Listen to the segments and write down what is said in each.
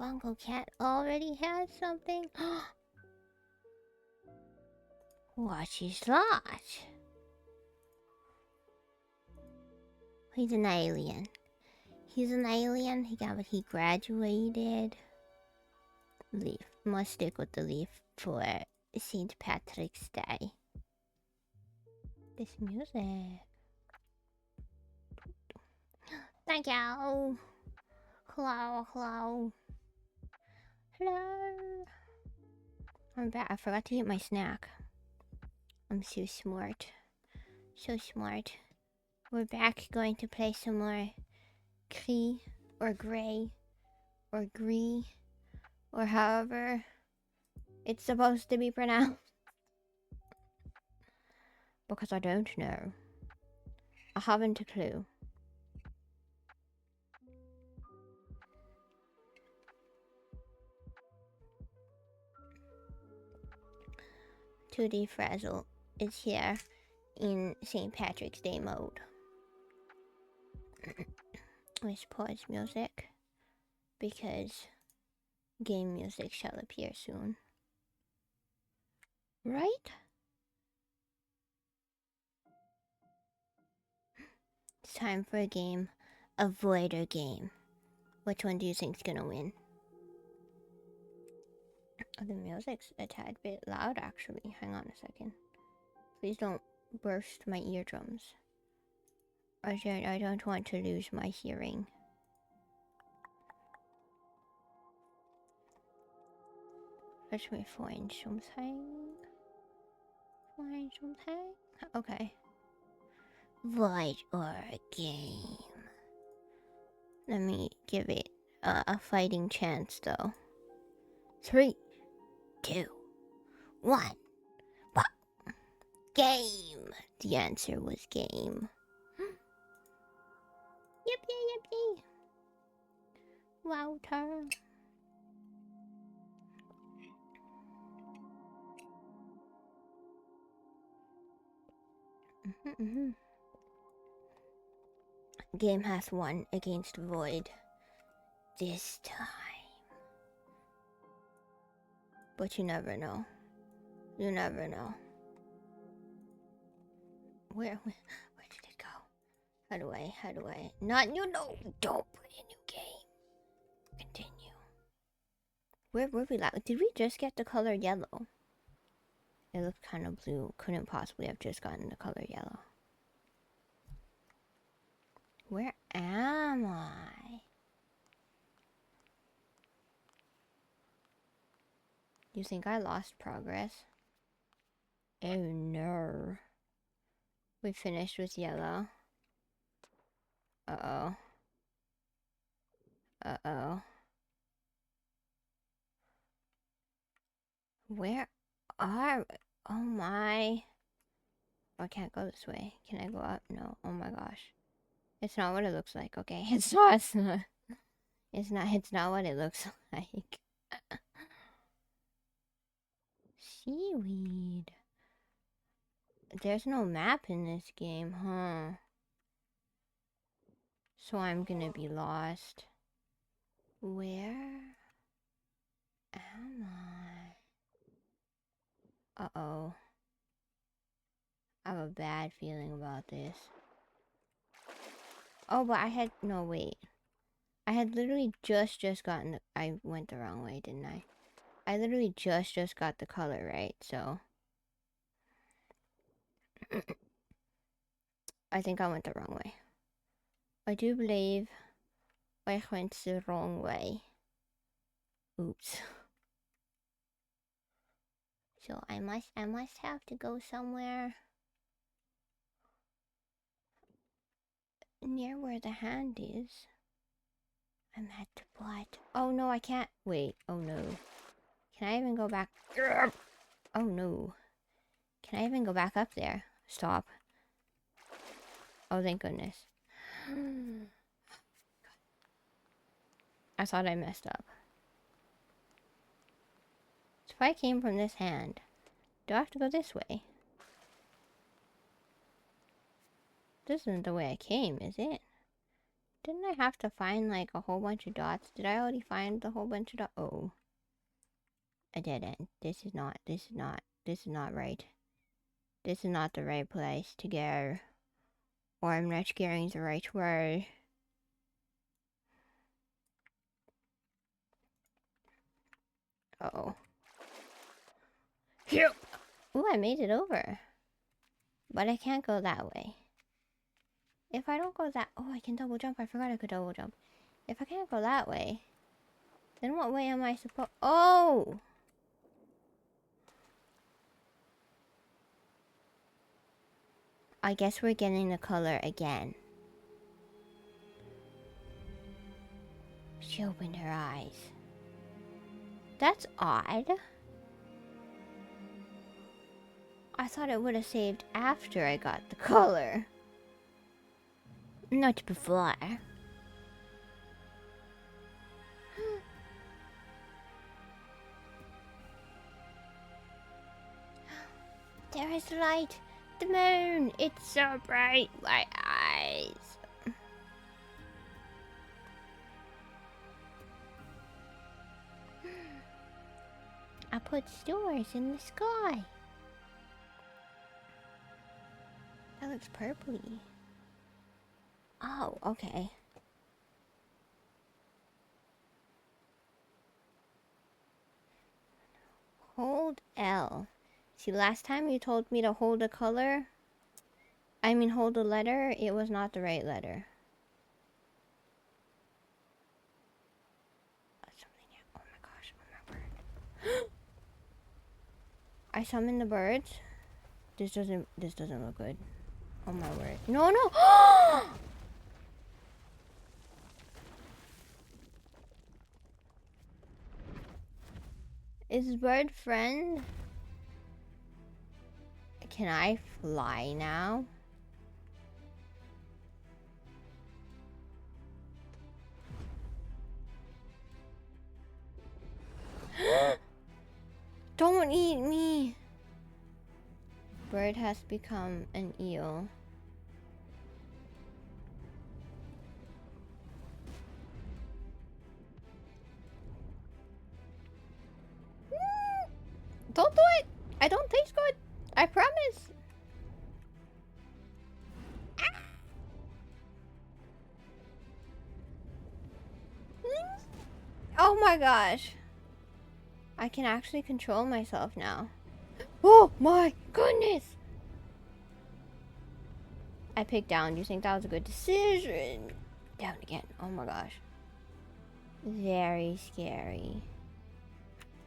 Uncle Cat already has something? What is that? He's an alien. He's an alien. He graduated. Leaf. Must stick with the leaf for St. Patrick's Day. This music. Thank you. Hello, hello. Hello. I'm back. I forgot to eat my snack. I'm so smart. So smart. We're back going to play some more Gris or Gray or Gris or however it's supposed to be pronounced. Because I don't know. I haven't a clue. "2D Frazzle" is here in St. Patrick's Day mode. Let's pause music because game music shall appear soon. Right? It's time for a game. A voider game. Which one do you think's gonna win? Oh, the music's a tad bit loud actually. Hang on a second. Please don't burst my eardrums. I don't want to lose my hearing. Let me find something. Okay. Void or a game. Let me give it a fighting chance though. 3, 2, 1. Pop. Game. The answer was game. Yippee. Wouter. Game has won against Void this time. But you never know. You never know. Where did it go? How do I? Not you know. Don't play a new game. Continue. Where were we at? Did we just get the color yellow? It looked kind of blue. Couldn't possibly have just gotten the color yellow. Where am I? You think I lost progress? Oh no. We finished with yellow. Uh-oh. Where are... Oh my... I can't go this way. Can I go up? No. Oh my gosh. It's not what it looks like, okay? It's not what it looks like. Seaweed. There's no map in this game, huh? So I'm gonna be lost. Where am I? Uh-oh. I have a bad feeling about this. Oh, but I had... No, wait. I had literally just gotten the... I went the wrong way, didn't I? I literally just got the color right, so... I think I went the wrong way. I do believe I went the wrong way. Oops. So I must have to go somewhere near where the hand is. I'm at the butt. Oh no, I can't. Wait. Oh no. Can I even go back? Oh no. Can I even go back up there? Stop. Oh, thank goodness. I thought I messed up. So if I came from this hand, do I have to go this way? This isn't the way I came, is it? Didn't I have to find like a whole bunch of dots? Did I already find the whole bunch of dots? Oh. I didn't. This is not right. This is not the right place to go. Or I'm not getting the right word. Uh-oh. Yep. Ooh, I made it over. But I can't go that way. If I don't go that... Oh, I can double jump. I forgot I could double jump. If I can't go that way, then what way am I supposed... Oh! I guess we're getting the color again. She opened her eyes. That's odd. I thought it would have saved after I got the color. Not before. There is light. The moon. It's so bright. My eyes. I put stars in the sky. That looks purpley. Oh, okay. Hold L. See, last time you told me to hold a color, hold a letter, it was not the right letter. Oh my gosh, oh my word. I summoned the birds. This doesn't look good. Oh my word. No, no! Is bird friend? Can I fly now? Don't eat me! Bird has become an eel. Don't do it! I don't taste good! I promise! Ah! Oh my gosh! I can actually control myself now. Oh my goodness! I picked down. Do you think that was a good decision? Down again. Oh my gosh. Very scary.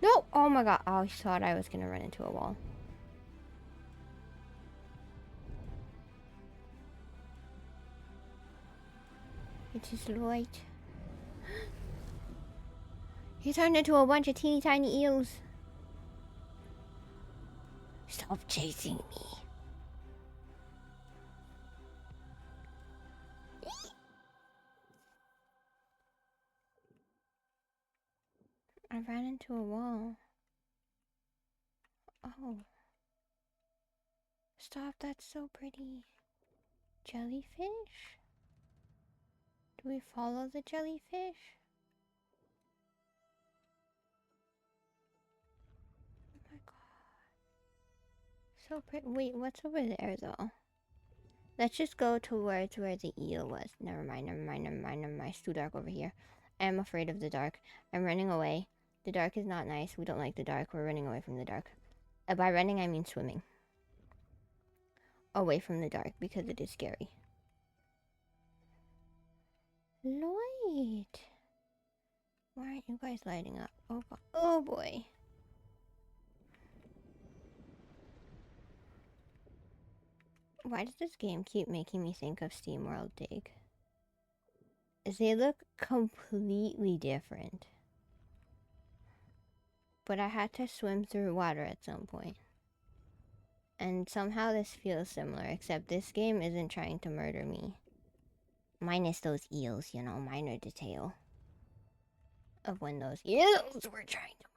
No! Oh my god. Oh, I thought I was gonna run into a wall. It is light. He turned into a bunch of teeny tiny eels. Stop chasing me. I ran into a wall. Oh. Stop, that's so pretty. Jellyfish? Do we follow the jellyfish? Oh my god. So pretty. Wait, what's over there though? Let's just go towards where the eel was. Never mind, never mind, never mind, never mind. It's too dark over here. I'm afraid of the dark. I'm running away. The dark is not nice. We don't like the dark. We're running away from the dark. By running, I mean swimming. Away from the dark because it is scary. Light. Why aren't you guys lighting up? Oh boy. Why does this game keep making me think of SteamWorld Dig? They look completely different. But I had to swim through water at some point. And somehow this feels similar, except this game isn't trying to murder me. Minus those eels, you know, minor detail of when those eels were trying to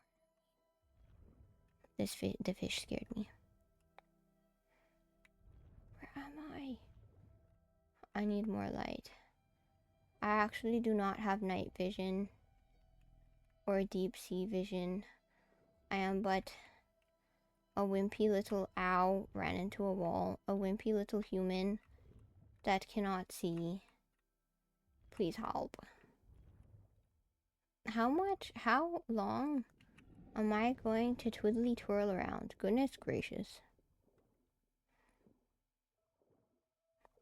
murder me. The fish scared me. Where am I? I need more light. I actually do not have night vision or deep sea vision. I am but a wimpy little owl ran into a wall. A wimpy little human that cannot see. Please help. How long am I going to twiddly twirl around? Goodness gracious.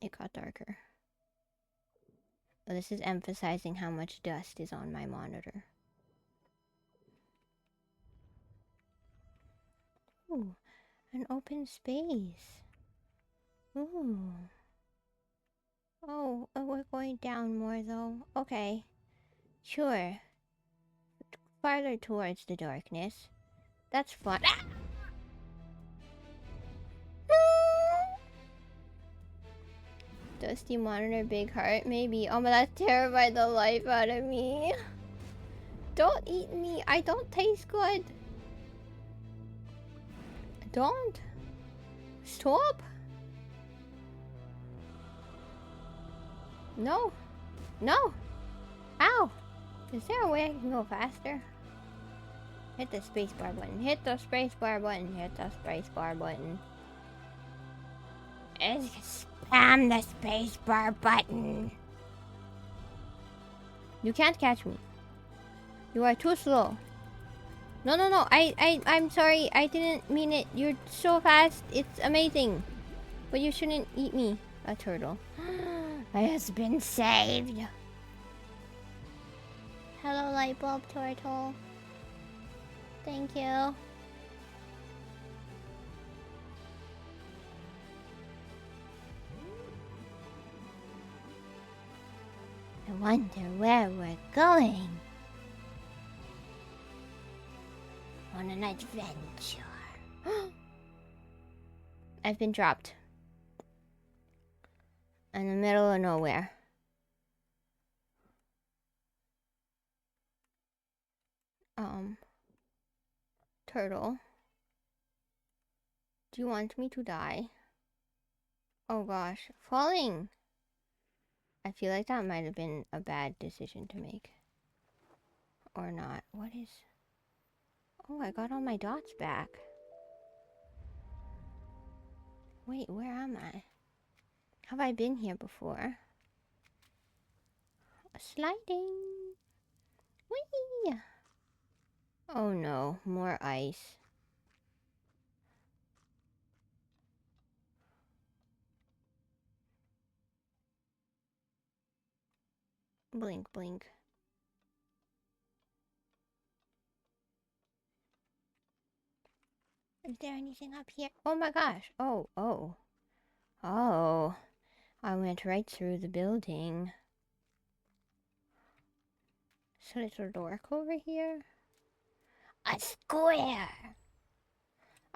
It got darker. This is emphasizing how much dust is on my monitor. Ooh, an open space. Ooh. Oh, we're going down more though. Okay. Sure. Farther towards the darkness. That's fun. Ah! Dusty monitor, big heart, maybe. Oh, but that terrified the life out of me. Don't eat me. I don't taste good. Don't. Stop. No. No. Ow. Is there a way I can go faster? Hit the spacebar button. Hit the spacebar button. Hit the spacebar button. Spam the spacebar button. You can't catch me. You are too slow. No. I'm sorry. I didn't mean it. You're so fast. It's amazing. But you shouldn't eat me. A turtle. I has been saved. Hello, lightbulb turtle. Thank you. I wonder where we're going. On an adventure. I've been dropped. In the middle of nowhere. Turtle. Do you want me to die? Oh gosh. Falling! I feel like that might have been a bad decision to make. Or not. What is... Oh, I got all my dots back. Wait, where am I? Have I been here before? Sliding! Whee! Oh no, more ice. Blink, blink. Is there anything up here? Oh my gosh. Oh. I went right through the building. So there's a door over here? A square!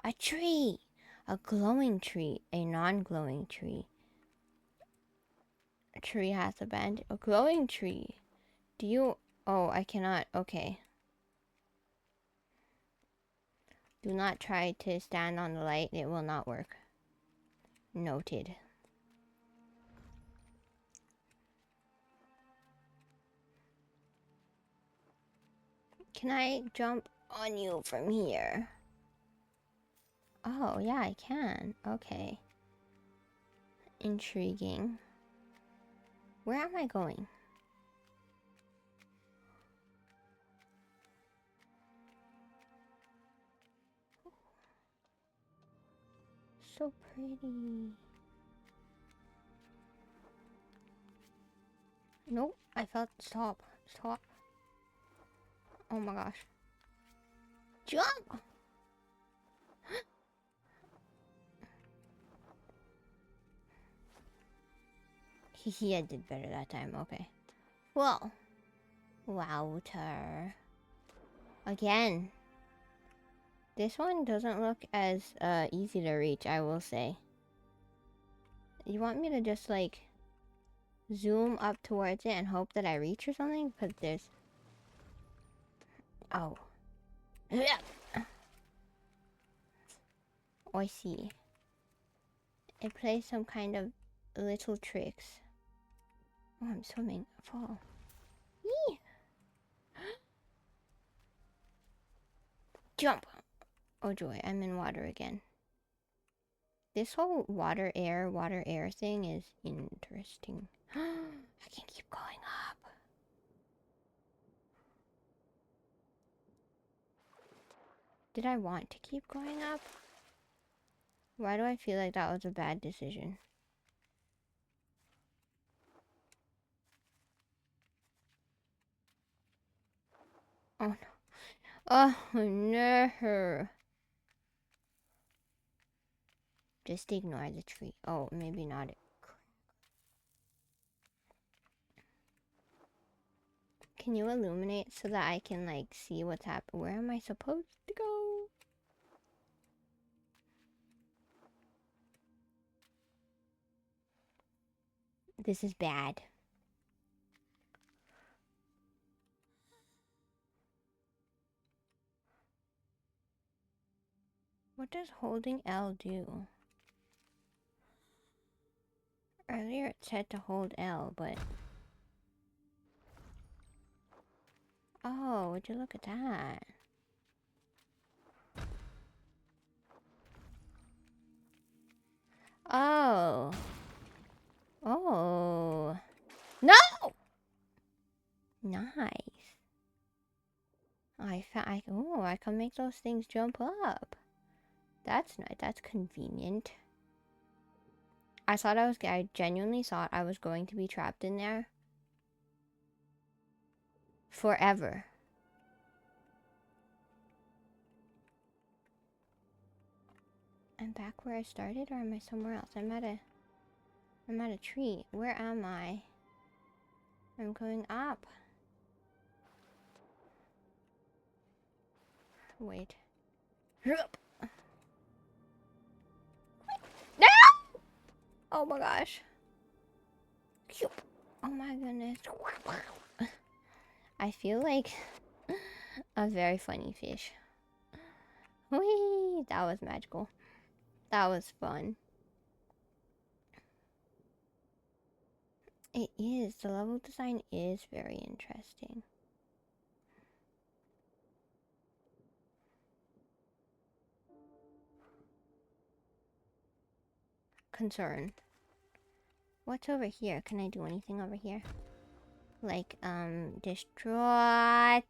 A tree! A glowing tree. A non-glowing tree. A tree has a band. A glowing tree. Do you... Oh, I cannot. Okay. Do not try to stand on the light. It will not work. Noted. Can I jump on you from here? Oh, yeah, I can. Okay. Intriguing. Where am I going? So pretty. Nope, I felt... Stop. Stop. Oh my gosh. Jump! Hehe, I did better that time. Okay. Well. Wowter. Again. This one doesn't look as easy to reach, I will say. You want me to just like zoom up towards it and hope that I reach or something? Because there's... Oh. Oh, I see. It plays some kind of little tricks. Oh, I'm swimming. Fall. Yee! Jump! Oh joy, I'm in water again. This whole water air thing is interesting. I can keep going up. Did I want to keep going up? Why do I feel like that was a bad decision? Oh no. Oh no. Just ignore the tree. Oh, maybe not. Can you illuminate so that I can like see what's happening? Where am I supposed to go? This is bad. What does holding L do? Earlier it said to hold L, but... Oh, would you look at that? Oh. Oh. No! Nice. I can make those things jump up. That's nice. That's convenient. I genuinely thought I was going to be trapped in there forever. I'm back where I started, or am I somewhere else? I'm at a tree. Where am I? I'm going up. Wait. No! Oh my gosh. Oh my goodness. I feel like a very funny fish. Whee! That was magical. That was fun. It is. The level design is very interesting. Concern. What's over here? Can I do anything over here? Like, destroy. I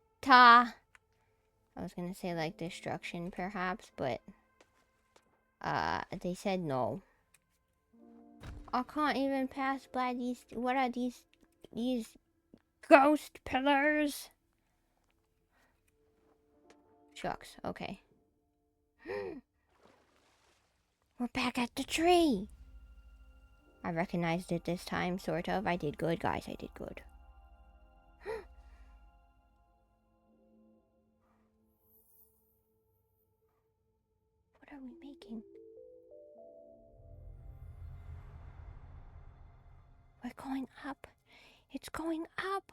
was gonna say, like, destruction, perhaps, but, they said no. I can't even pass by these, what are these ghost pillars? Shucks, okay. We're back at the tree! I recognized it this time, sort of. I did good, guys, I did good. What are we making? We're going up. It's going up.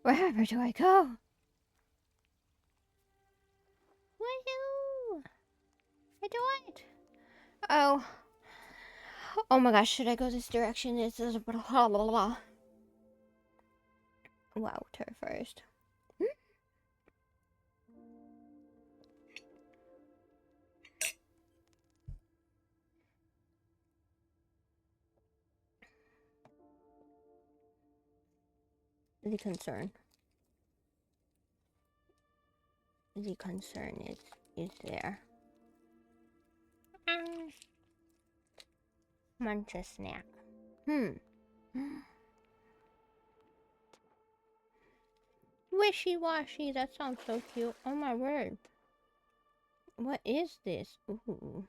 Wherever do I go? Woohoo! I do it! Oh. Oh my gosh, should I go this direction? This is blah blah blah. Water first. The concern is there. Munch a snack. Wishy-washy, that sounds so cute. Oh my word. What is this? Ooh.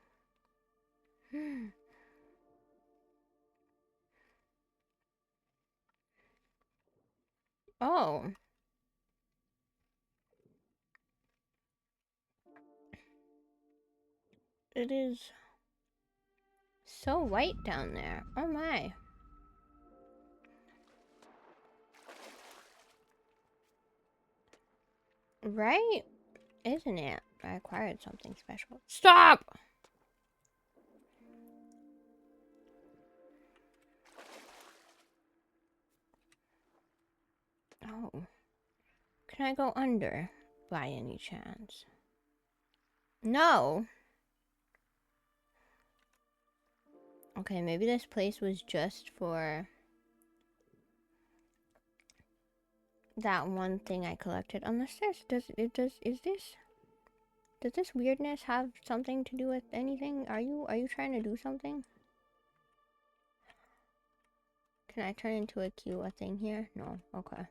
Oh. It is so white down there. Oh my. Right? Isn't it? I acquired something special. Stop! Oh. Can I go under by any chance? No. Okay, maybe this place was just for that one thing I collected. Unless does this weirdness have something to do with anything? Are you trying to do something? Can I turn into a cube thing here? No. Okay.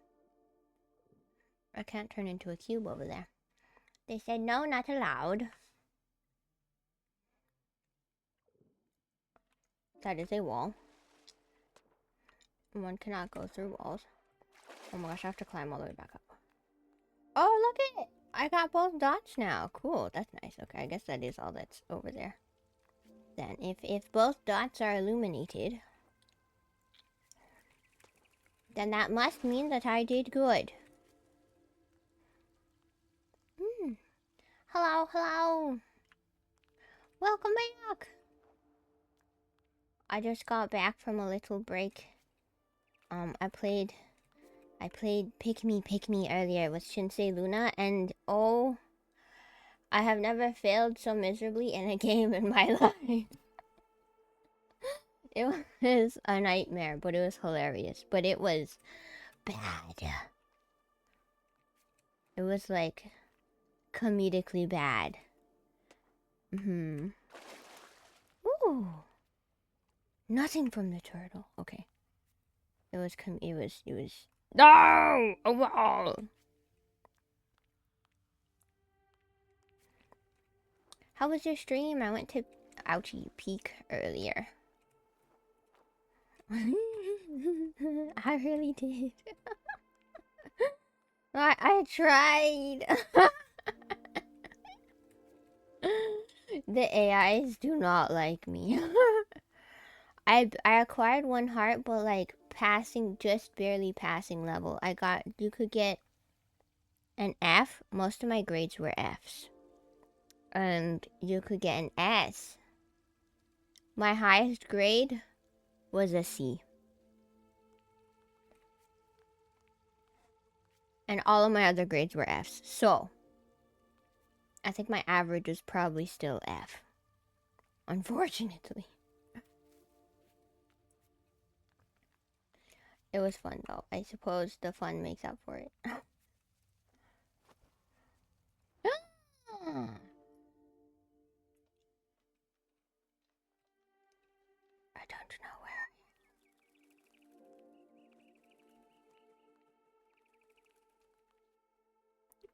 I can't turn into a cube over there. They said no, not allowed. That is a wall. One cannot go through walls. Oh my gosh, I have to climb all the way back up. Oh, look at it! I got both dots now. Cool, that's nice. Okay, I guess that is all that's over there. Then, if both dots are illuminated, then that must mean that I did good. Hello, hello. Welcome back. I just got back from a little break. I played Pick Me earlier with Shinsei Luna, and oh, I have never failed so miserably in a game in my life. It was a nightmare, but it was hilarious. But it was bad. It was like comedically bad. Ooh. Nothing from the turtle. Okay. It was no! A wall! How was your stream? I went to Ouchie Peak earlier. I really did. I tried. The AIs do not like me. I acquired one heart, but like passing, just barely passing level. You could get an F. Most of my grades were Fs. And you could get an S. My highest grade was a C. And all of my other grades were Fs. So, I think my average is probably still F. Unfortunately. It was fun though. I suppose the fun makes up for it. I don't know where.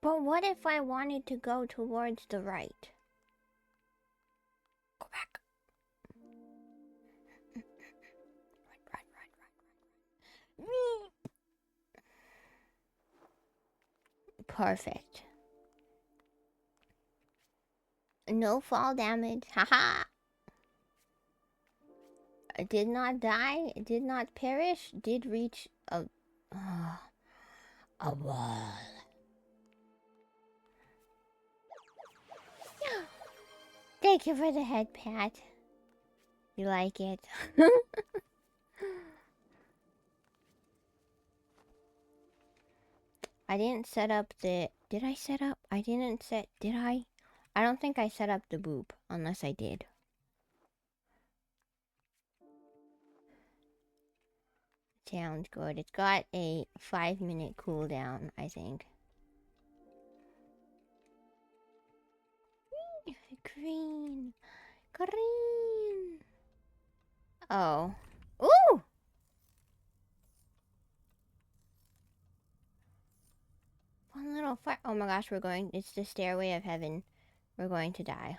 But what if I wanted to go towards the right? Go back. Run. Perfect. No fall damage. Haha. I did not die. Did not perish. Did reach a wall. Thank you for the head pat. You like it? I didn't set up the... Did I set up? I didn't set... Did I? I don't think I set up the boop, unless I did. Sounds good. It's got a 5-minute cooldown, I think. Green. Green. Oh. Ooh! One little fire. Oh my gosh, it's the stairway of heaven. We're going to die.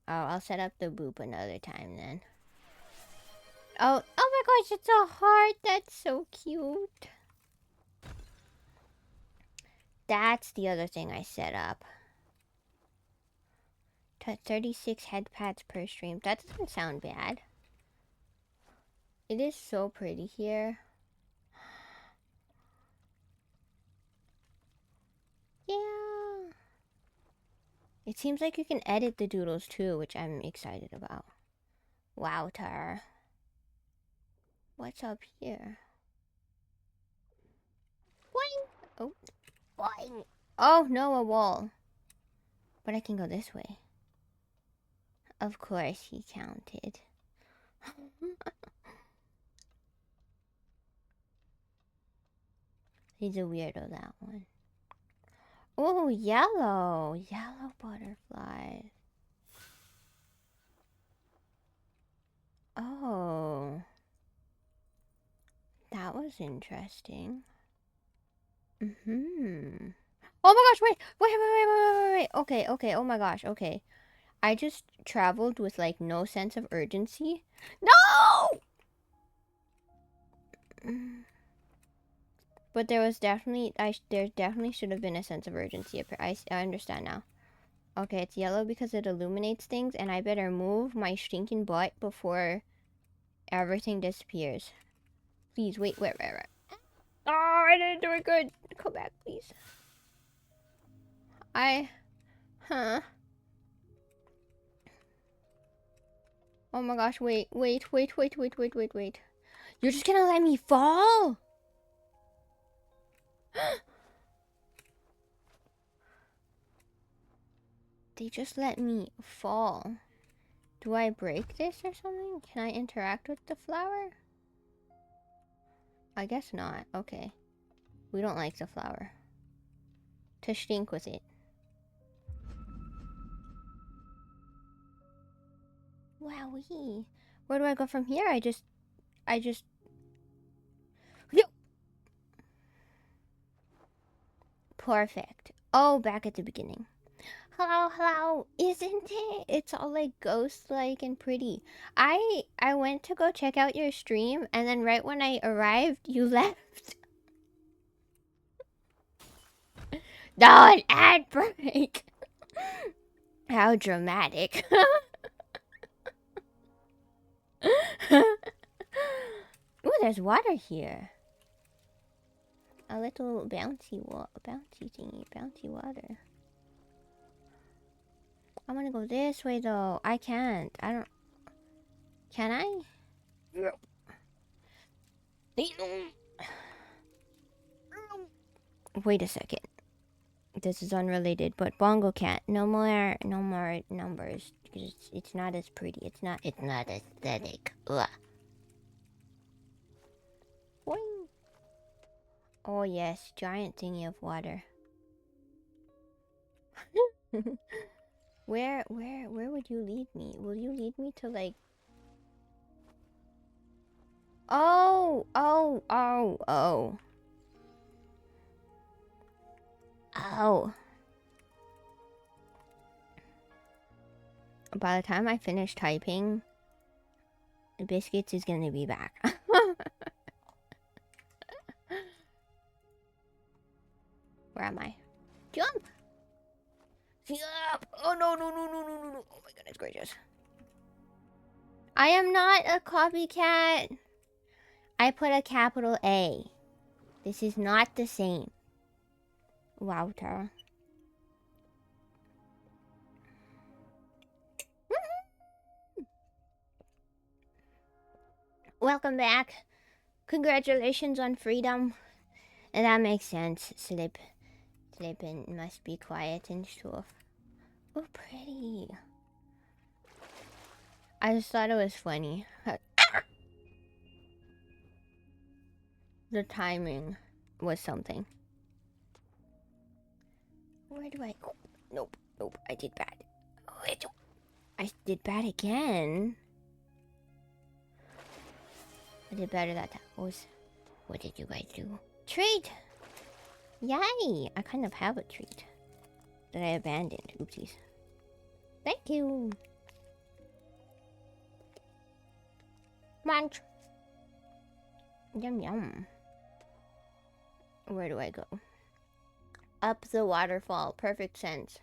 Oh, I'll set up the boop another time then. Oh my gosh, it's a heart. That's so cute. That's the other thing I set up. 36 head pats per stream. That doesn't sound bad. It is so pretty here. It seems like you can edit the doodles too, which I'm excited about. Wow, Tara. What's up here? Boing! Oh. Boing! Oh, no, a wall. But I can go this way. Of course he counted. He's a weirdo, that one. Oh, yellow. Yellow butterflies. Oh. That was interesting. Mm-hmm. Oh my gosh, wait. Okay, oh my gosh, okay. I just traveled with, like, no sense of urgency. No! But there was definitely, there definitely should have been a sense of urgency. I understand now. Okay, it's yellow because it illuminates things, and I better move my stinking butt before everything disappears. Please, wait. Oh, I didn't do it good. Come back, please. Huh? Oh my gosh, wait. You're just gonna let me fall? They just let me fall. Do I break this or something? Can I interact with the flower? I guess not. Okay. We don't like the flower. To stink with it. Wowee. Where do I go from here? I just... Perfect. Oh, back at the beginning. Hello. Isn't it? It's all like ghost-like and pretty. I went to go check out your stream, and then right when I arrived, you left. No, an ad break. How dramatic. Ooh, there's water here. A little bouncy thingy, bouncy water. I'm gonna go this way though. I can't. I don't. Can I? No. Wait a second. This is unrelated, but Bongo Cat. No more numbers. It's not as pretty. It's not aesthetic. Ugh. Boing. Oh yes, giant thingy of water. Where would you lead me? Will you lead me to like... Oh. By the time I finish typing, Biscuits is gonna be back. Where am I? Jump! Jump! Oh no. Oh my goodness gracious. I am not a copycat. I put a capital A. This is not the same. Wow, Tara. Welcome back. Congratulations on freedom. And that makes sense. Sleeping must be quiet and stuff. Oh, pretty. I just thought it was funny. The timing was something. Where do I go? Nope. I did bad. I did bad again. I did better that time. What did you guys do? Treat! Yay! I kind of have a treat that I abandoned. Oopsies. Thank you. Munch. Yum. Where do I go? Up the waterfall. Perfect sense.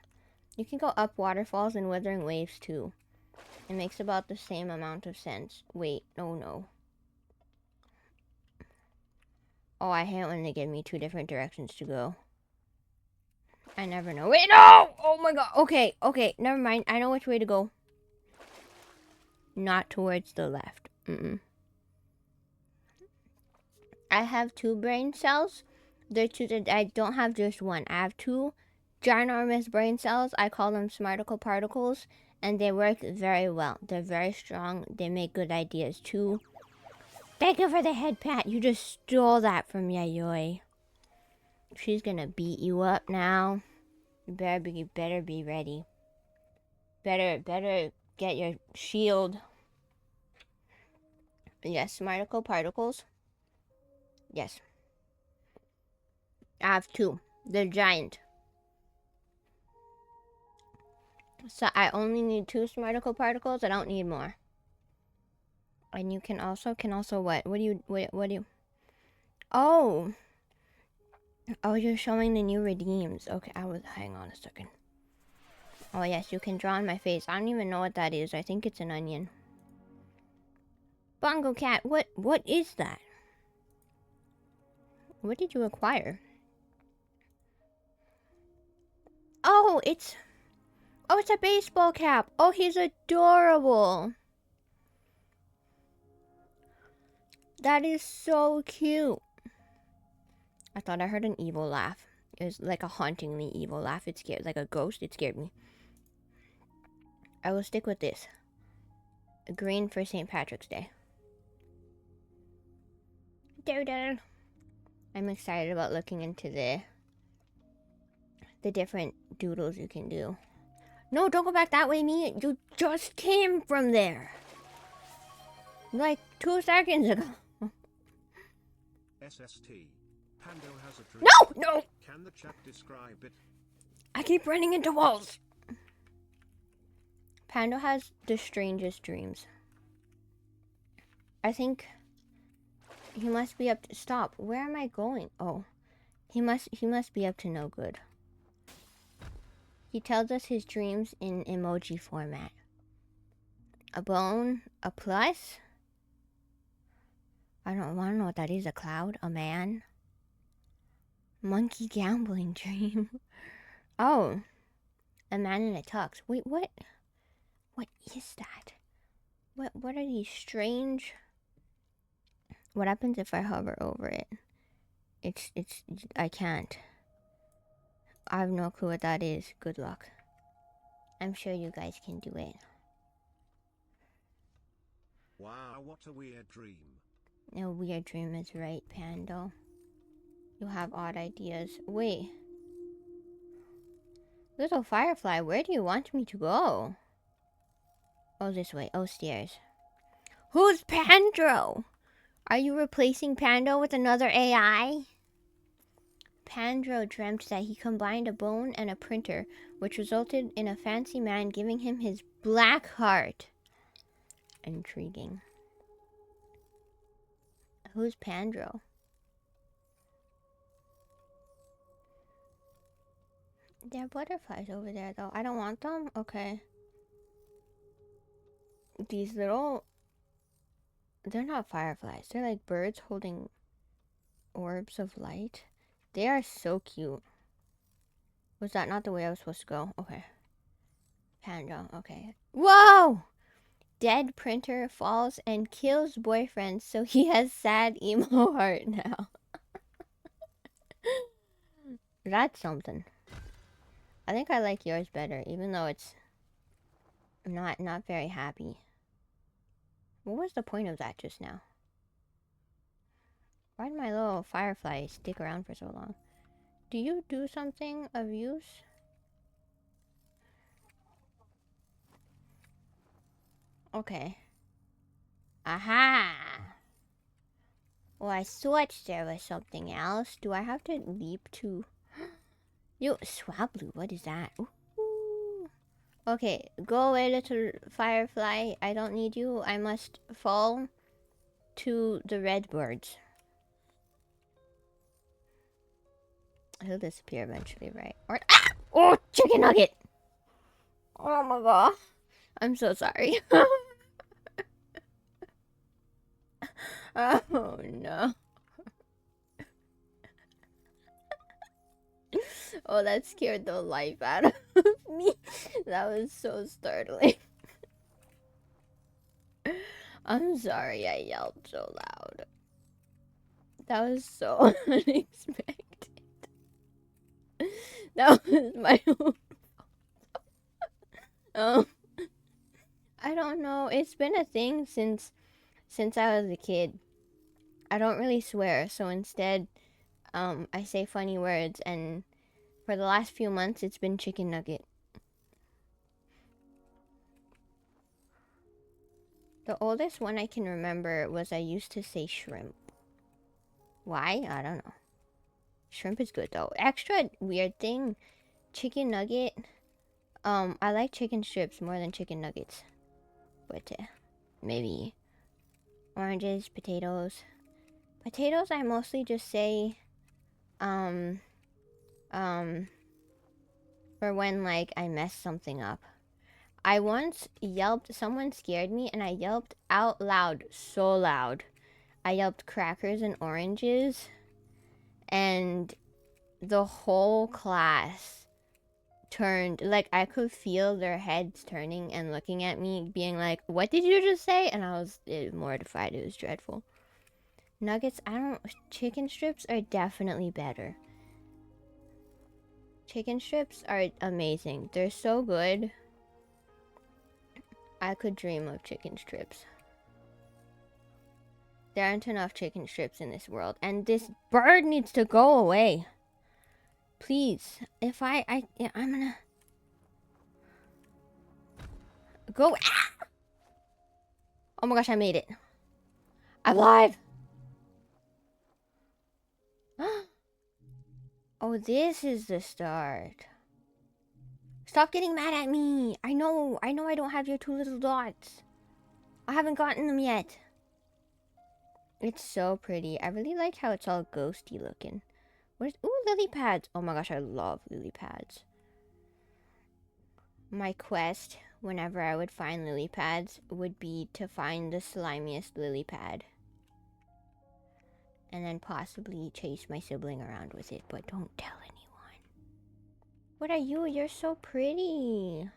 You can go up waterfalls and Wuthering Waves too. It makes about the same amount of sense. Wait, no. Oh, I hate when they give me two different directions to go. I never know. Wait, no! Oh my god. Okay, okay. Never mind. I know which way to go. Not towards the left. I have 2 brain cells. I don't have just one. I have 2 ginormous brain cells. I call them smarticle particles. And they work very well. They're very strong. They make good ideas too. Thank you for the head pat. You just stole that from Yayoi. She's gonna beat you up now. You better be ready. Better get your shield. Yes, smarticle particles. Yes. I have 2. They're giant. So I only need 2 smarticle particles. I don't need more. And you can also what? What do you? Oh, you're showing the new redeems. Okay, hang on a second. Oh yes, you can draw on my face. I don't even know what that is. I think it's an onion. Bongo cat, what is that? What did you acquire? Oh, it's a baseball cap. Oh, he's adorable. That is so cute. I thought I heard an evil laugh. It was like a hauntingly evil laugh. It scared, like a ghost. It scared me. I will stick with this. Green for St. Patrick's Day. Doodle. I'm excited about looking into the different doodles you can do. No, don't go back that way, me. You just came from there. Like 2 seconds ago. SST. Pando has a dream. No! Can the chat describe it? I keep running into walls. Pando has the strangest dreams. I think he must be up to... Stop. Where am I going? Oh. He must be up to no good. He tells us his dreams in emoji format. A bone, a plus. I don't want to know what that is. A cloud, a man. Monkey gambling dream. Oh. A man in a tux. Wait, what? What is that? What are these strange... What happens if I hover over it? I can't. I have no clue what that is. Good luck. I'm sure you guys can do it. Wow, what a weird dream. No weird dream is right, Pando. You have odd ideas. Wait. Little Firefly, where do you want me to go? Oh, this way. Oh, stairs. Who's Pandro? Are you replacing Pando with another AI? Pandro dreamt that he combined a bone and a printer, which resulted in a fancy man giving him his black heart. Intriguing. Who's Pandro? There are butterflies over there, though. I don't want them? Okay. These little... They're not fireflies. They're like birds holding orbs of light. They are so cute. Was that not the way I was supposed to go? Okay. Panda, okay. Whoa! Dead printer falls and kills boyfriend, so he has sad emo heart now. That's something. I think I like yours better, even though it's not very happy. What was the point of that just now? Why did my little firefly stick around for so long? Do you do something of use? Okay. Aha! Well, I thought there was something else. Do I have to leap to... You, Swablu, what is that? Ooh. Okay, go away, little firefly. I don't need you. I must fall to the red birds. He'll disappear eventually, right? Or ah! Oh, chicken nugget! Oh my god. I'm so sorry. Oh no. Oh, that scared the life out of me. That was so startling. I'm sorry I yelled so loud. That was so unexpected. That was my own. Um, I don't know. It's been a thing since I was a kid. I don't really swear, so instead, I say funny words, and for the last few months, it's been chicken nugget. The oldest one I can remember was I used to say shrimp. Why? I don't know. Shrimp is good though. Extra weird thing, chicken nugget. I like chicken strips more than chicken nuggets. But maybe oranges, potatoes. Potatoes I mostly just say um for when like I mess something up. I once yelped, someone scared me and I yelped out loud, so loud. I yelped crackers and oranges, and the whole class turned, like I could feel their heads turning and looking at me being like, what did you just say? And I was mortified. It was dreadful. Nuggets, chicken strips are definitely better. Chicken strips are amazing. They're so good. I could dream of chicken strips. There aren't enough chicken strips in this world, and this bird needs to go away. Please, if I'm gonna go. Ah! Oh my gosh, I made it. I'm alive. Oh, this is the start. Stop getting mad at me. I know I don't have your 2 little dots. I haven't gotten them yet. It's so pretty. I really like how it's all ghosty looking. Ooh, lily pads. Oh my gosh, I love lily pads. My quest, whenever I would find lily pads, would be to find the slimiest lily pad. And then possibly chase my sibling around with it, but don't tell anyone. What are you? You're so pretty.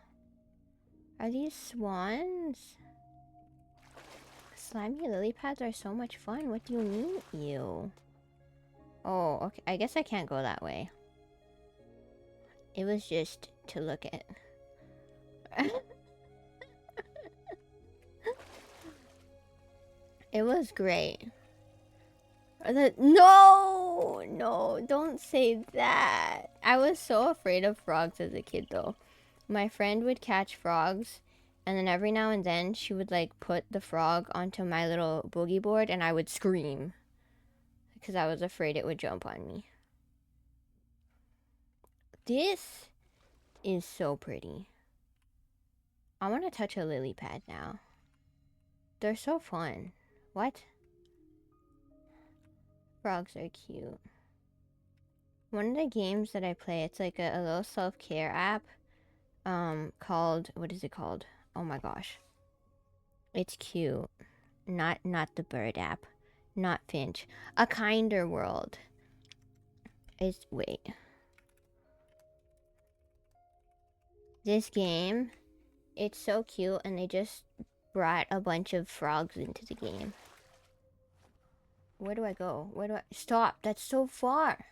Are these swans? Slimy lily pads are so much fun. What do you mean, ew? Oh, okay. I guess I can't go that way. It was just to look at. It was great. No, don't say that. I was so afraid of frogs as a kid, though. My friend would catch frogs, and then every now and then she would like put the frog onto my little boogie board, and I would scream because I was afraid it would jump on me. This is so pretty. I want to touch a lily pad now. They're so fun. What? Frogs are cute. One of the games that I play, it's like a little self-care app called, what is it called? Oh my gosh. It's cute. Not the bird app. Not Finch. A Kinder World. Wait. This game, it's so cute, and they just brought a bunch of frogs into the game. Where do I go? Stop, that's so far.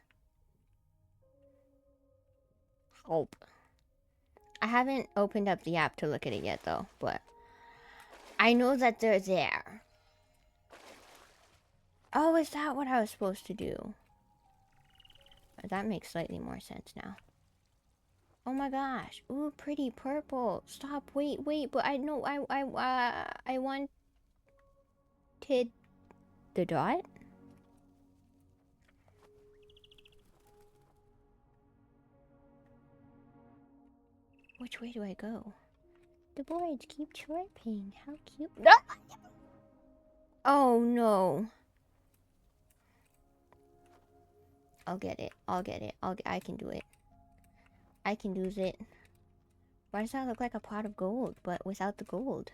Help. I haven't opened up the app to look at it yet, though, but I know that they're there. Oh, is that what I was supposed to do? That makes slightly more sense now. Oh my gosh. Ooh, pretty purple. Stop, wait, but I know, I wanted the dot? Which way do I go? The birds keep chirping. How cute. Oh no. I'll get it. I can do it. I can do it. Why does that look like a pot of gold, but without the gold?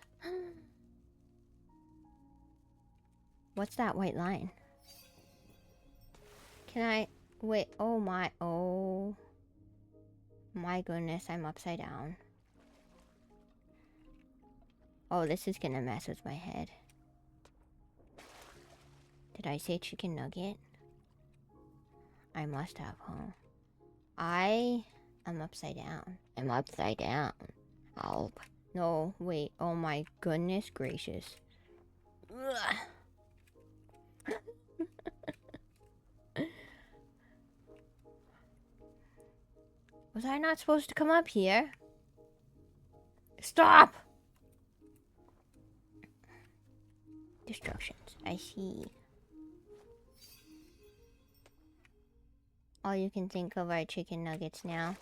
What's that white line? Can I... Wait, oh my... Oh... My goodness, I'm upside down. Oh, this is gonna mess with my head. Did I say chicken nugget? I must have, huh? I am upside down. I'm upside down. Oh, no, wait. Oh my goodness gracious. Ugh. Was I not supposed to come up here? Stop! Destructions. I see. All you can think of are chicken nuggets now.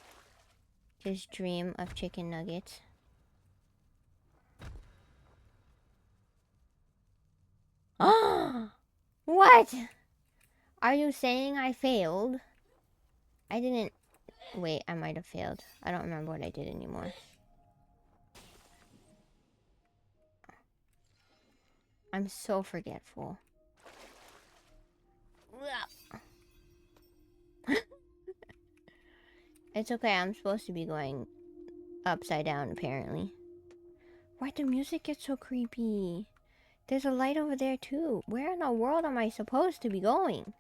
Just dream of chicken nuggets. What? Are you saying I failed? I didn't... Wait, I might have failed. I don't remember what I did anymore. I'm so forgetful. It's okay, I'm supposed to be going upside down, apparently. Why'd the music get so creepy? There's a light over there, too. Where in the world am I supposed to be going?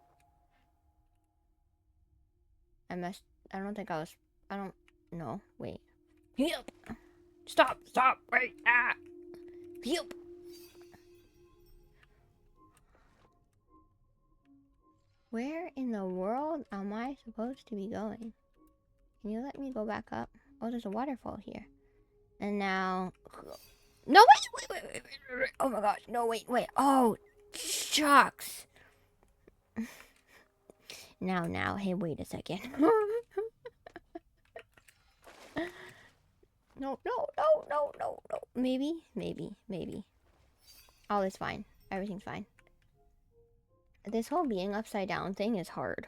I don't think I was... I don't... No, wait. Yep! Stop! Wait! Ah! Yep! Where in the world am I supposed to be going? Can you let me go back up? Oh, there's a waterfall here. And now... No, wait! Oh my gosh, no, wait. Oh, shucks. Now, hey, wait a second. No. Maybe. All is fine. Everything's fine. This whole being upside down thing is hard.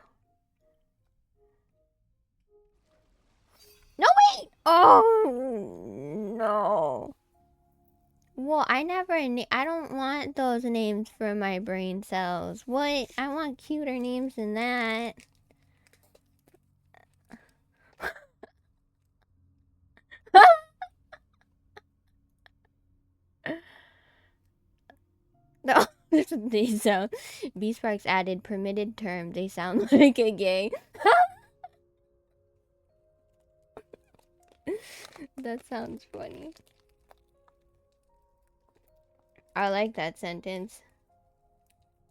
No, wait! Oh, no. Well, I don't want those names for my brain cells. What? I want cuter names than that. No, they sound... B-Sparks added permitted term. They sound like a gay. That sounds funny. I like that sentence.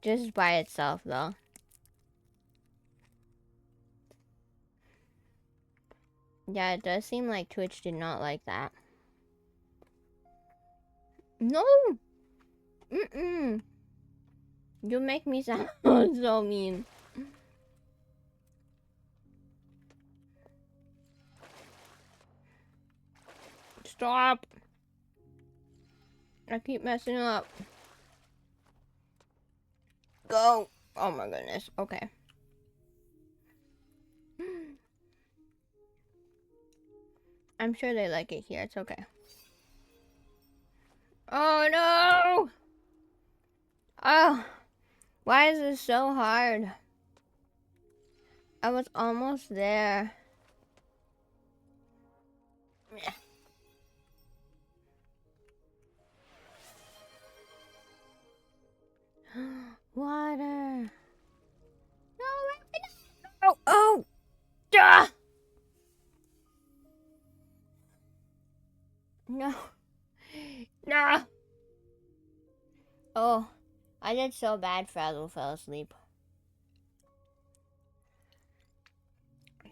Just by itself, though. Yeah, it does seem like Twitch did not like that. No! You make me sound so mean. Stop! I keep messing up. Go! Oh my goodness. Okay. I'm sure they like it here. It's okay. Oh no! Oh! Why is this so hard? I was almost there. Water. No, wait. Oh! Duh! No. No. Oh, I did so bad. Frazzle fell asleep.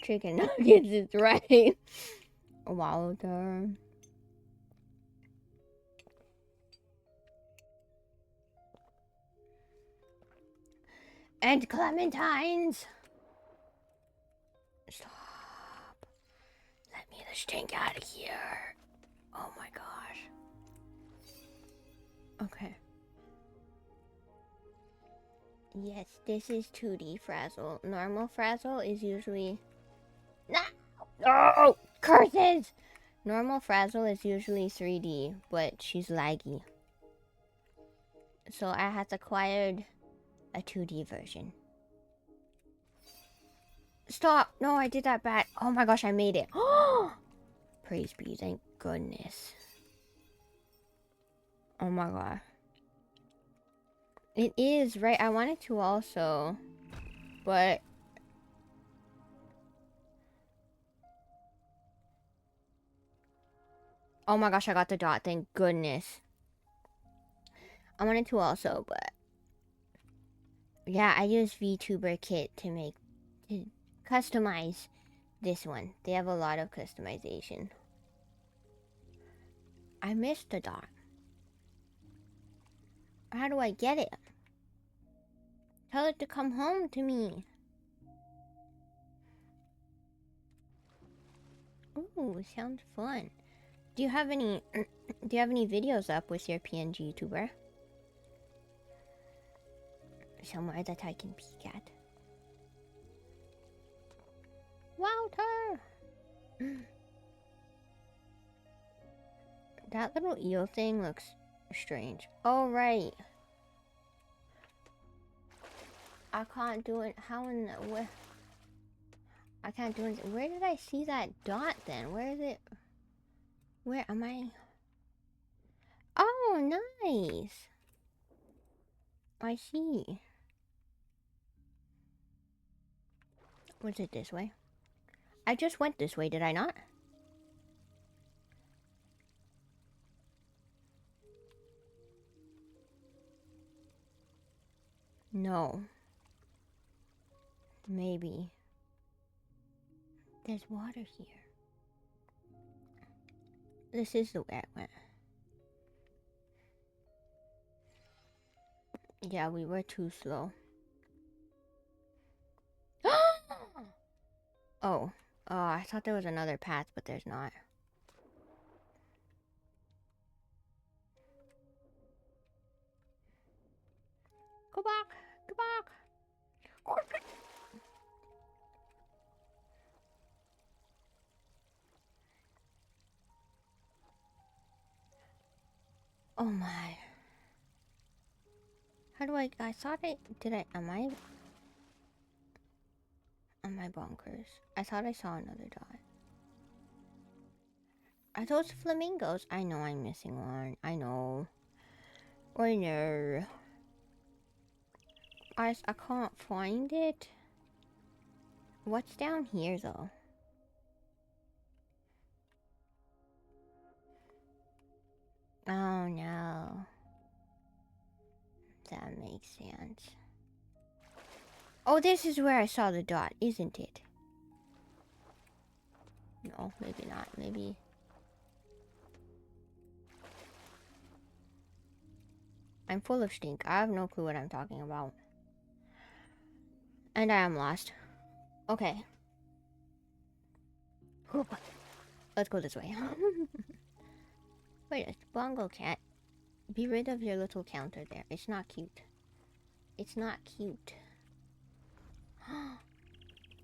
Chicken nuggets is right. Water. And clementines. Stop. Let me the stink out of here. Oh my gosh. Okay. Yes, this is 2D Frazzle. Normal Frazzle is usually... No! Oh! Curses! Normal Frazzle is usually 3D, but she's laggy. So I have acquired a 2D version. Stop! No, I did that bad. Oh my gosh, I made it. Praise be, thank goodness. Oh my god. It is, right? I wanted to also, but... Oh my gosh, I got the dot, thank goodness. I wanted to also, but... Yeah, I used VTuber Kit to customize this one. They have a lot of customization. I missed the dot. How do I get it? Tell it to come home to me. Ooh, sounds fun. Do you have any videos up with your PNG YouTuber? Somewhere that I can peek at. Walter! That little eel thing looks strange. Oh, right. I can't do it. How in the... Where? I can't do it. Where did I see that dot then? Where is it? Where am I? Oh, nice. I see. Was it this way? I just went this way, did I not? No. Maybe. There's water here. This is the way I went. Yeah, we were too slow. Oh. Oh, I thought there was another path, but there's not. Go back! Go back! Oh my. How do I thought am I bonkers? I thought I saw another dot. Are those flamingos? I know I'm missing one. I know. I know. I can't find it. What's down here though? Oh no. That makes sense. Oh, this is where I saw the dot, isn't it? No, maybe not. Maybe. I'm full of stink. I have no clue what I'm talking about. And I am lost. Okay. Let's go this way. Wait, a bongo cat. Be rid of your little counter there. It's not cute. It's not cute.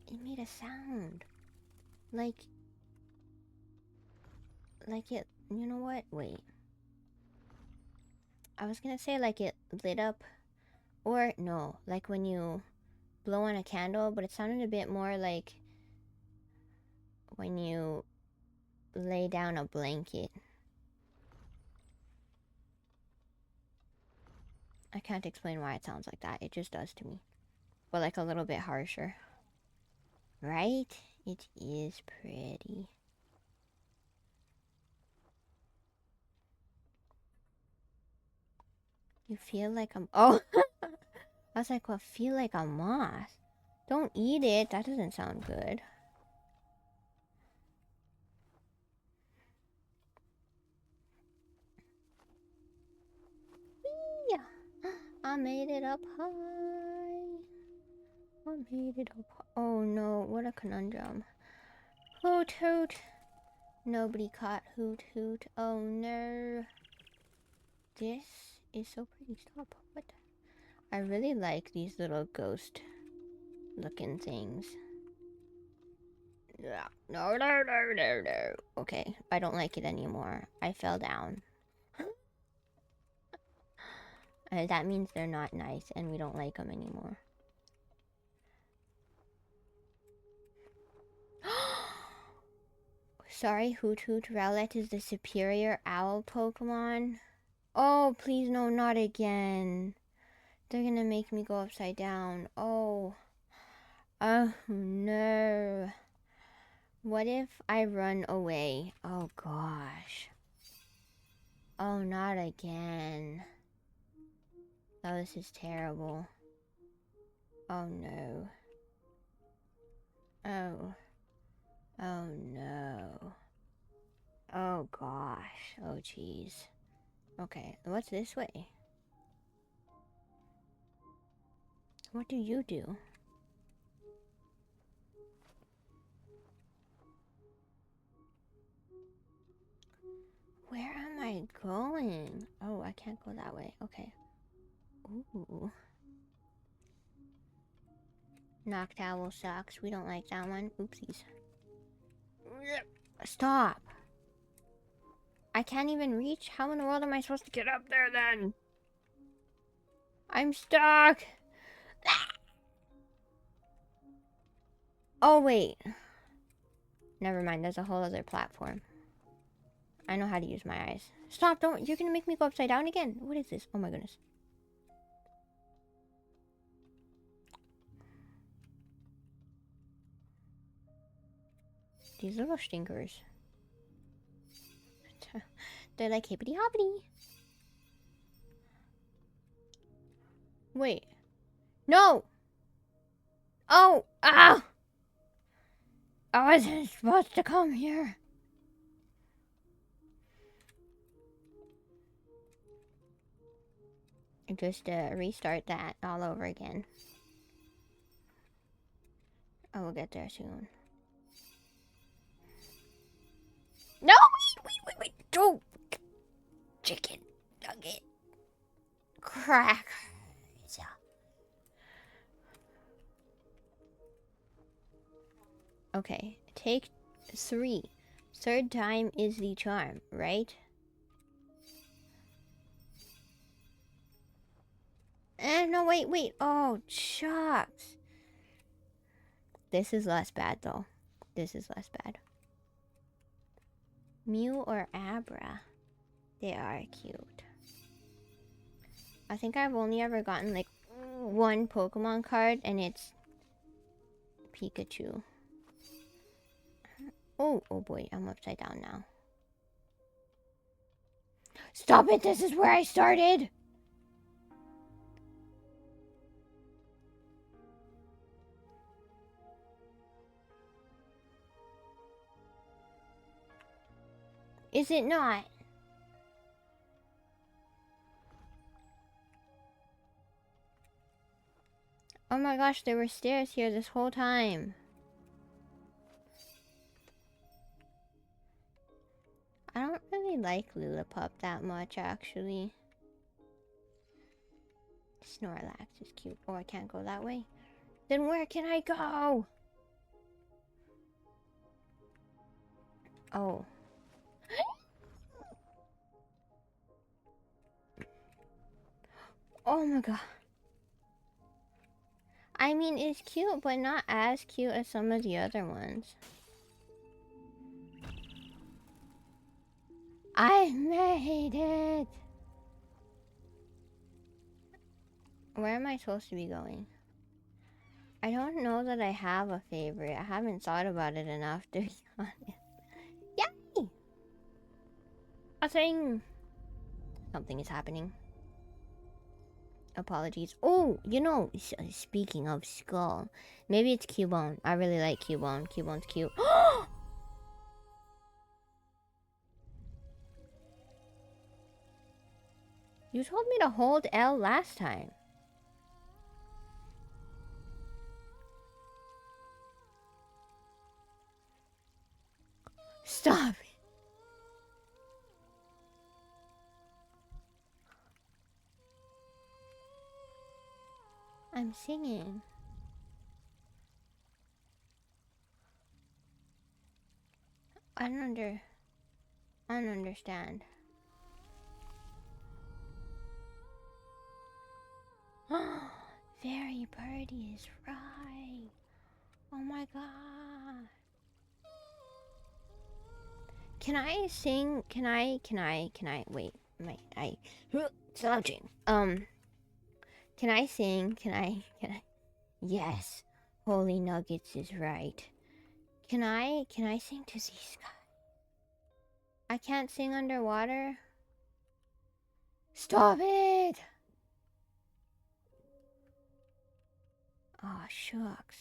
It made a sound. Like it, you know what? Wait. I was gonna say like it lit up. Or, no. Like when you blow on a candle. But it sounded a bit more like when you lay down a blanket. I can't explain why it sounds like that. It just does to me. But like a little bit harsher. Right? It is pretty. You feel like I'm... Oh! I was like, well, feel like a moth. Don't eat it. That doesn't sound good. Yeah. I made it up high. I made it up high. Oh no, what a conundrum. Hoot hoot. Nobody caught Hoot Hoot. Oh no. This is so pretty. Stop. What? I really like these little ghost looking things. Yeah. No, no, no, no, no. Okay, I don't like it anymore. I fell down. That means they're not nice and we don't like them anymore. Sorry, Hoot Hoot. Rowlet is the superior owl Pokemon. Oh, please no, not again. They're gonna make me go upside down. Oh. Oh no. What if I run away? Oh gosh. Oh, not again. Oh, this is terrible. Oh no. Oh. Oh no. Oh gosh. Oh jeez. Okay, what's this way? What do you do? Where am I going? Oh, I can't go that way. Okay. Ooh. Noctowl sucks. We don't like that one. Oopsies. Stop. I can't even reach. How in the world am I supposed to get up there then? I'm stuck. Oh, wait. Never mind. There's a whole other platform. I know how to use my eyes. Stop. Don't. You're going to make me go upside down again. What is this? Oh, my goodness. These little stinkers. They're like hippity hoppity. Wait. No! Oh! Ah! I wasn't supposed to come here. Just restart that all over again. Oh, we'll get there soon. No! Wait. Don't! Chicken nugget. Crackers. Okay, take 3. Third time is the charm, right? No, wait. Oh, shucks. This is less bad, though. This is less bad. Mew or Abra? They are cute. I think I've only ever gotten, like, 1 Pokemon card, and it's Pikachu. Oh boy, I'm upside down now. Stop it! This is where I started! Is it not? Oh my gosh, there were stairs here this whole time. I don't really like Lillipup that much, actually. Snorlax is cute. Oh, I can't go that way. Then where can I go? Oh. Oh my god. I mean, it's cute, but not as cute as some of the other ones. I made it! Where am I supposed to be going? I don't know that I have a favorite. I haven't thought about it enough, to be honest. Yay! A thing! Something is happening. Apologies. Oh, you know, speaking of skull, maybe it's Cubone. I really like Cubone. Cubone's cute. You told me to hold L last time. Stop it. I'm singing. I don't understand. Fairy Birdie is right. Oh my god. Can I sing? Can I? Wait, slouching. Can I sing? Can I? Yes. Holy Nuggets is right. Can I sing to the sky? I can't sing underwater. Stop it! Oh, shucks.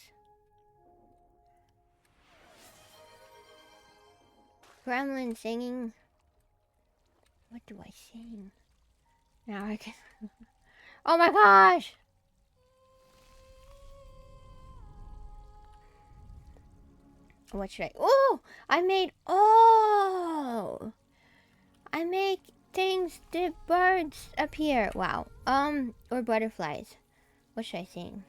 Gremlin singing. What do I sing? Now I can... Oh my gosh! What should I... Oh! I made... Oh! I make things, the birds appear. Wow. Or butterflies. What should I sing?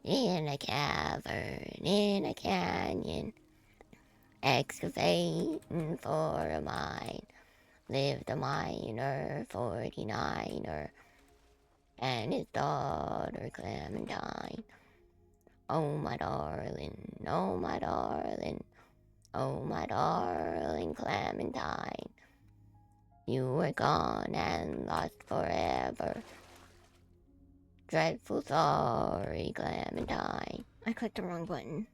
In a cavern, in a canyon, excavating for a mine, lived a miner, 49er, and his daughter Clementine. Oh my darling, oh my darling, oh my darling Clementine, you were gone and lost forever. Dreadful sorry, Clementine. I clicked the wrong button.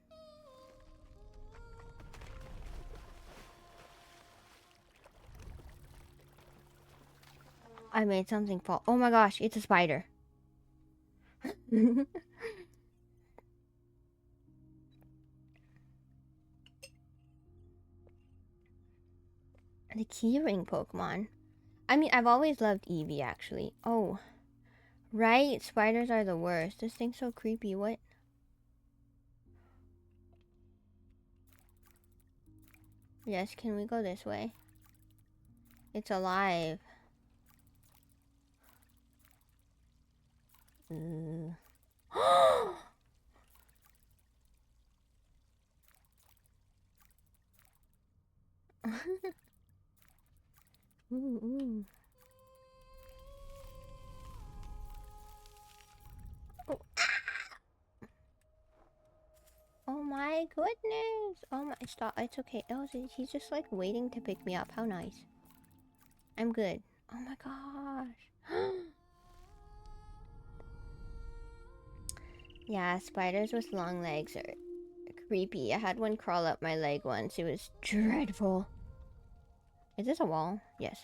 I made something fall. Oh my gosh, it's a spider. The keyring Pokemon. I mean, I've always loved Eevee, actually. Oh. Right? Spiders are the worst. This thing's so creepy. What? Yes, can we go this way? It's alive. Ooh. Ooh. Oh. Oh my goodness. Oh my, stop. It's okay. Oh, he's just like waiting to pick me up. How nice. I'm good. Oh my gosh. Yeah, spiders with long legs are creepy. I had one crawl up my leg once. It was dreadful. Is this a wall? Yes.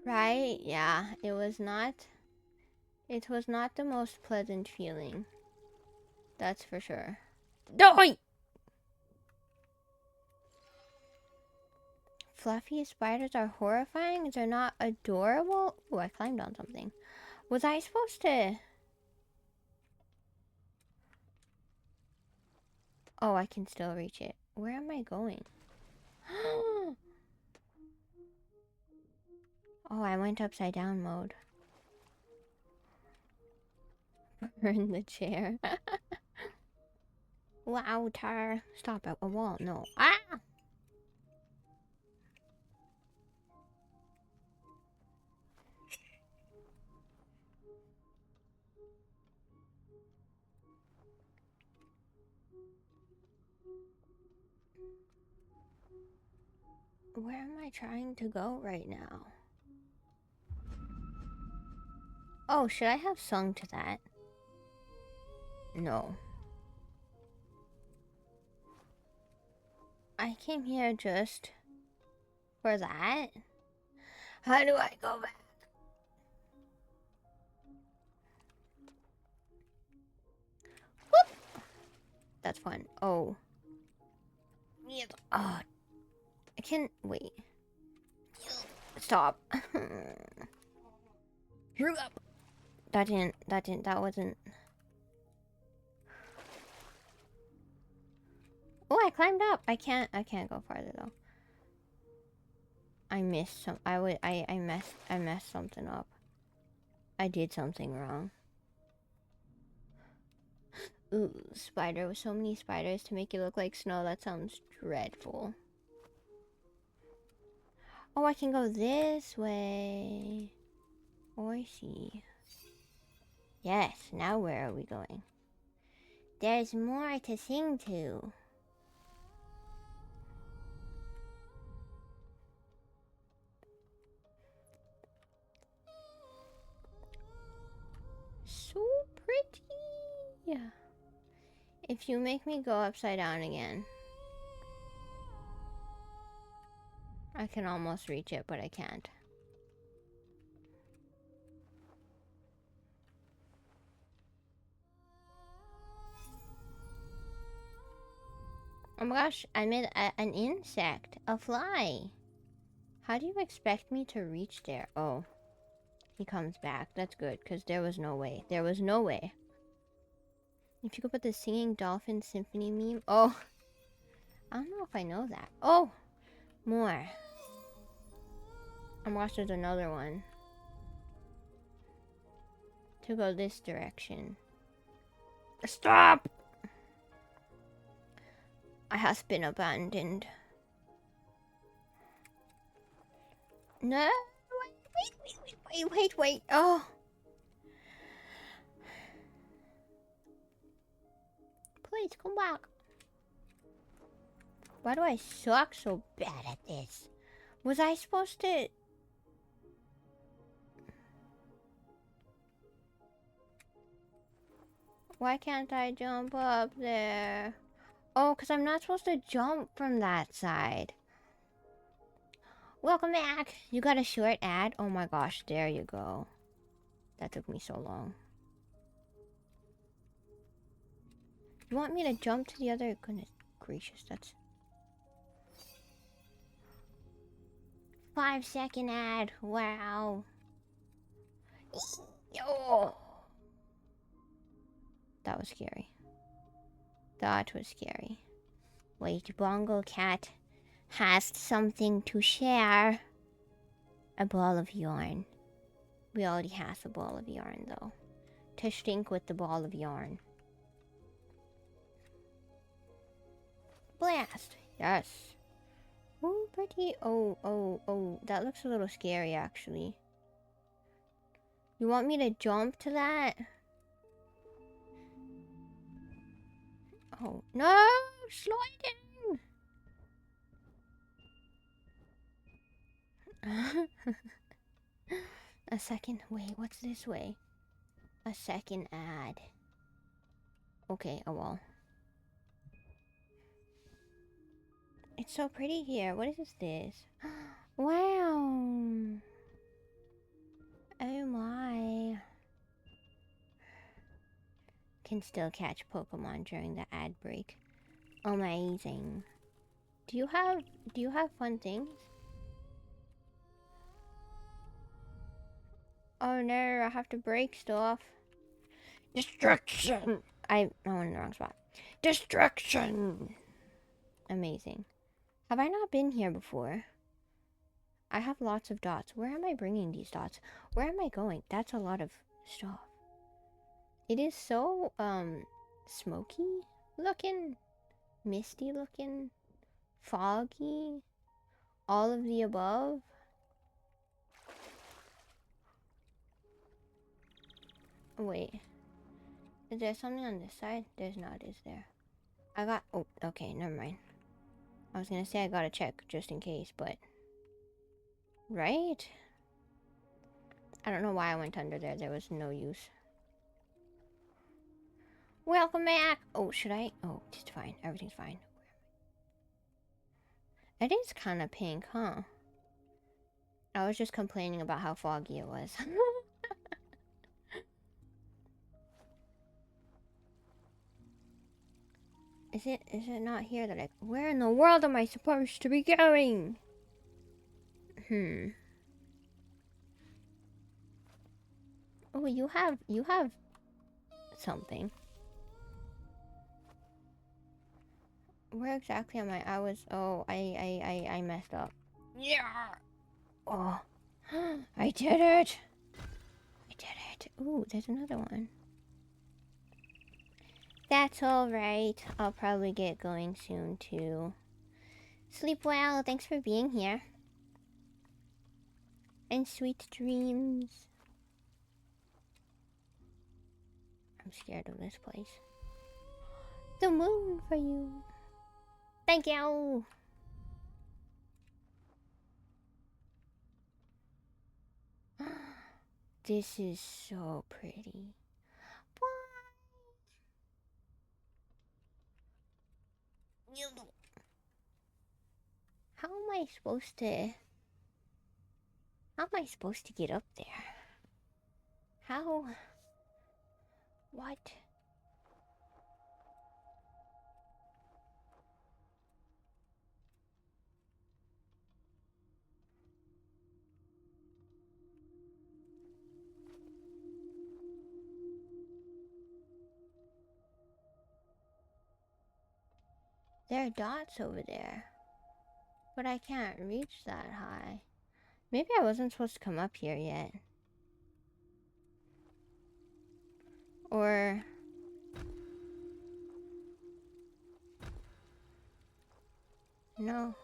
Right? Yeah, it was not the most pleasant feeling. That's for sure. Die! Fluffy spiders are horrifying? They're not adorable? Oh, I climbed on something. Was I supposed to... Oh, I can still reach it. Where am I going? Oh, I went upside down mode. Burn the chair. Wow, Tar. Stop at a wall. No. Ah! Where am I trying to go right now? Oh, should I have sung to that? No. I came here just for that? How do I go back? Whoop! That's fun. Oh. Yes. Oh. I can... Wait. Stop. That wasn't... Oh, I climbed up. I can't go farther though. I missed some... I messed something up. I did something wrong. Ooh, spider with so many spiders to make it look like snow. That sounds dreadful. Oh, I can go this way. Oh, I see. Yes, now where are we going? There's more to sing to. So pretty. If you make me go upside down again. I can almost reach it, but I can't. Oh my gosh, I made an insect. A fly. How do you expect me to reach there? Oh. He comes back. That's good, because there was no way. There was no way. If you could put the singing dolphin symphony meme. Oh. I don't know if I know that. Oh. More. Oh my gosh, there's another one. To go this direction. Stop! I have been abandoned. No! Wait. Oh! Please, come back. Why do I suck so bad at this? Was I supposed to... Why can't I jump up there? Oh, because I'm not supposed to jump from that side. Welcome back! You got a short ad? Oh my gosh, there you go. That took me so long. You want me to jump to the other... Goodness gracious, that's... 5-second ad. Wow. Oh. That was scary. That was scary. Wait, Bongo Cat has something to share. A ball of yarn. We already have a ball of yarn, though. To stink with the ball of yarn. Blast! Yes. Ooh, pretty. Oh. That looks a little scary, actually. You want me to jump to that? Oh, no! Sliding! A second. Wait, what's this way? A second ad. Okay, oh well. It's so pretty here. What is this? Wow! Oh my. Can still catch Pokemon during the ad break. Amazing. Do you have fun things? Oh no, I have to break stuff. Destruction! I'm in the wrong spot. Destruction! Amazing. Have I not been here before? I have lots of dots. Where am I bringing these dots? Where am I going? That's a lot of stuff. It is so, smoky looking, misty looking, foggy, all of the above. Wait. Is there something on this side? There's not, is there? Oh, okay, never mind. I was gonna say I gotta check just in case, but... Right? I don't know why I went under there. There was no use. Welcome back! Oh, should I? Oh, it's fine. Everything's fine. It is kind of pink, huh? I was just complaining about how foggy it was. Is it not here that where in the world am I supposed to be going? Oh, you have something. Where exactly am I? I messed up. Yeah. Oh. I did it. Ooh, there's another one. That's alright. I'll probably get going soon too. Sleep well. Thanks for being here. And sweet dreams. I'm scared of this place. The moon for you. Thank you. This is so pretty. How am I supposed to... How am I supposed to get up there? How? What? There are dots over there. But I can't reach that high. Maybe I wasn't supposed to come up here yet. Or... No.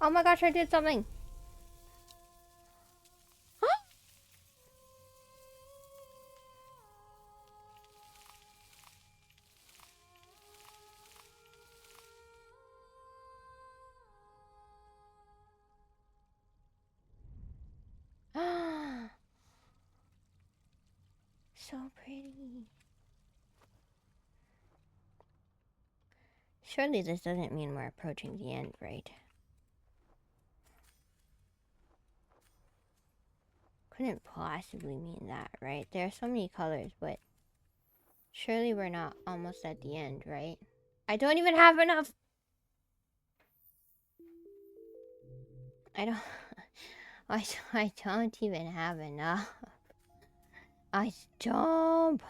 Oh my gosh, I did something! So pretty. Surely this doesn't mean we're approaching the end, right? Couldn't possibly mean that, right? There are so many colors, but surely we're not almost at the end, right? I don't even have enough. I don't even have enough. I jump.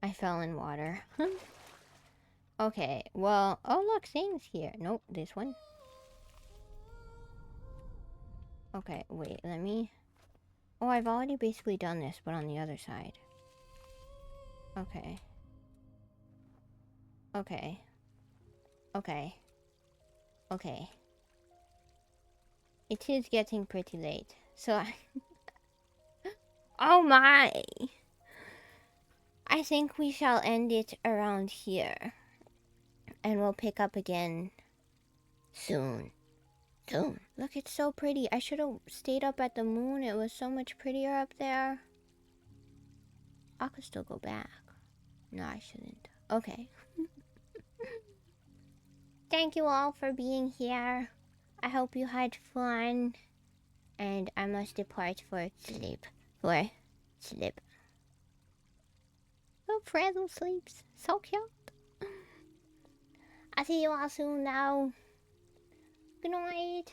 I fell in water. Okay, well, oh look, Zane's here. Nope, this one. Okay, wait, let me... Oh, I've already basically done this, but on the other side. Okay. Okay. Okay. Okay. It is getting pretty late, so I... Oh my! I think we shall end it around here. And we'll pick up again soon. Soon. Look, it's so pretty. I should have stayed up at the moon. It was so much prettier up there. I could still go back. No, I shouldn't. Okay. Thank you all for being here. I hope you had fun. And I must depart for sleep. For sleep. Oh, Frazzle sleeps. So cute. I'll see you all soon now. Good night.